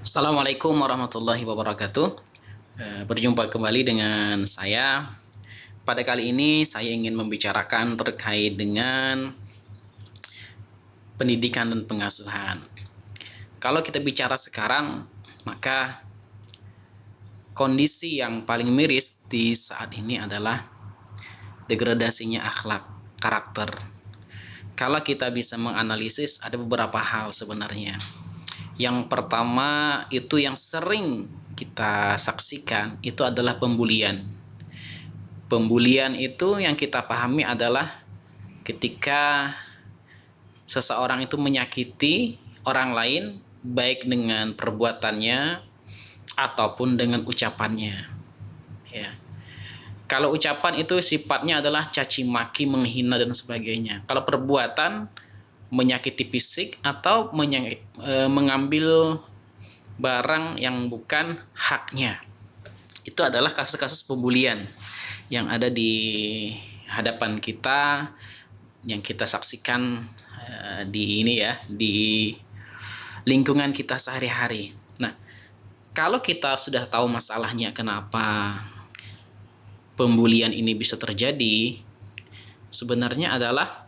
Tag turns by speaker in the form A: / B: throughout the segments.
A: Assalamualaikum warahmatullahi wabarakatuh. Berjumpa kembali dengan saya. Pada kali ini saya ingin membicarakan terkait dengan pendidikan dan pengasuhan. Kalau kita bicara sekarang, maka kondisi yang paling miris di saat ini adalah degradasinya akhlak, karakter. Kalau kita bisa menganalisis, ada beberapa hal sebenarnya. Yang pertama itu yang sering kita saksikan itu adalah pembulian. Pembulian itu yang kita pahami adalah ketika seseorang itu menyakiti orang lain baik dengan perbuatannya ataupun dengan ucapannya. Ya. Kalau ucapan itu sifatnya adalah caci maki, menghina dan sebagainya. Kalau perbuatan menyakiti fisik atau mengambil barang yang bukan haknya. Itu adalah kasus-kasus pembulian yang ada di hadapan kita, yang kita saksikan di lingkungan kita sehari-hari. Nah, kalau kita sudah tahu masalahnya, kenapa pembulian ini bisa terjadi, sebenarnya adalah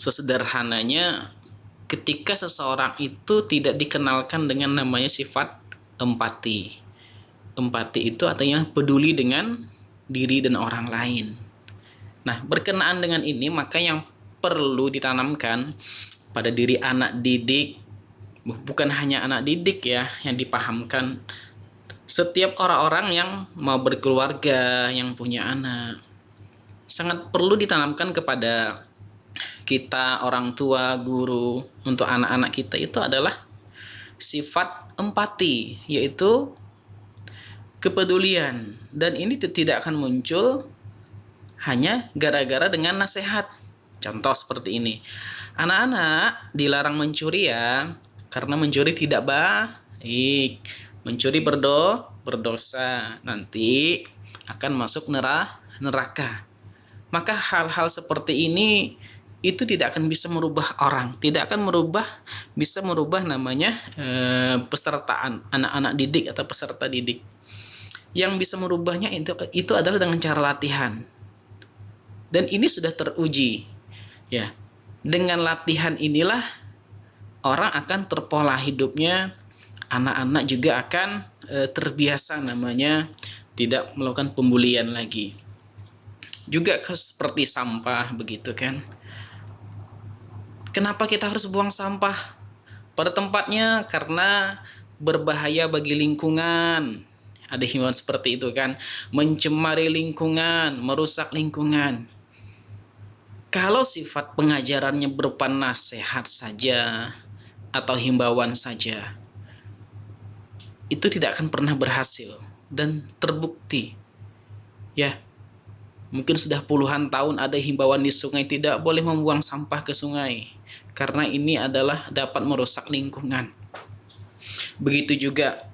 A: sesederhananya ketika seseorang itu tidak dikenalkan dengan namanya sifat empati. Empati itu artinya peduli dengan diri dan orang lain. Nah, berkenaan dengan ini, maka yang perlu ditanamkan pada diri anak didik, bukan hanya anak didik ya, yang dipahamkan setiap orang-orang yang mau berkeluarga, yang punya anak, sangat perlu ditanamkan kepada kita, orang tua, guru, untuk anak-anak kita itu adalah sifat empati, yaitu kepedulian. Dan ini tidak akan muncul hanya gara-gara dengan nasihat. Contoh seperti ini. Anak-anak dilarang mencuri ya, karena mencuri tidak baik. Mencuri berdosa. Nanti akan masuk neraka. Maka hal-hal seperti ini itu tidak akan bisa merubah orang, tidak akan bisa merubah namanya pesertaan anak-anak didik atau peserta didik. Yang bisa merubahnya itu adalah dengan cara latihan. Dan ini sudah teruji. Ya. Dengan latihan inilah orang akan terpola hidupnya, anak-anak juga akan terbiasa namanya tidak melakukan pembulian lagi. Juga seperti sampah begitu kan. Kenapa kita harus buang sampah pada tempatnya? Karena berbahaya bagi lingkungan. Ada himbauan seperti itu kan, mencemari lingkungan, merusak lingkungan. Kalau sifat pengajarannya berupa nasihat saja atau himbauan saja, itu tidak akan pernah berhasil dan terbukti. Ya, mungkin sudah puluhan tahun ada himbauan di sungai tidak boleh membuang sampah ke sungai, karena ini adalah dapat merusak lingkungan. Begitu juga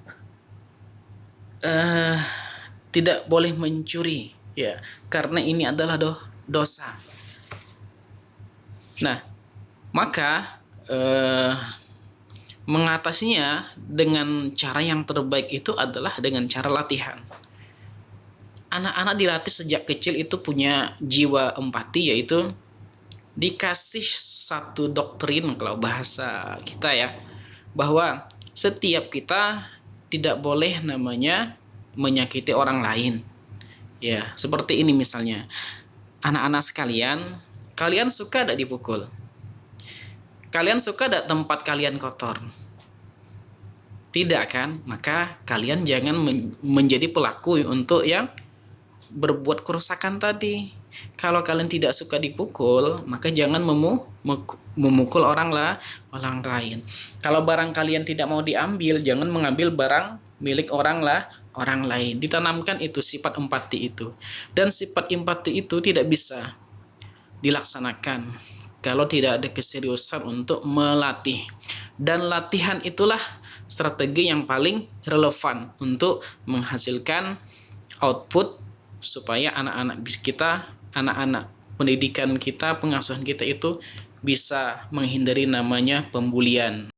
A: tidak boleh mencuri, ya, karena ini adalah dosa. Nah, maka mengatasinya dengan cara yang terbaik itu adalah dengan cara latihan. Anak-anak dilatih sejak kecil itu punya jiwa empati, yaitu dikasih satu doktrin kalau bahasa kita ya, bahwa setiap kita tidak boleh namanya menyakiti orang lain. Ya, seperti ini misalnya. Anak-anak sekalian, kalian suka tidak dipukul? Kalian suka tidak tempat kalian kotor? Tidak kan? Maka kalian jangan menjadi pelaku untuk yang berbuat kerusakan tadi. Kalau kalian tidak suka dipukul, maka jangan memukul orang lain. Kalau barang kalian tidak mau diambil, jangan mengambil barang milik orang lain. Ditanamkan itu sifat empati itu. Dan sifat empati itu tidak bisa dilaksanakan kalau tidak ada keseriusan untuk melatih. Dan latihan itulah strategi yang paling relevan untuk menghasilkan output supaya anak-anak kita, anak-anak pendidikan kita, pengasuhan kita itu bisa menghindari namanya pembulian.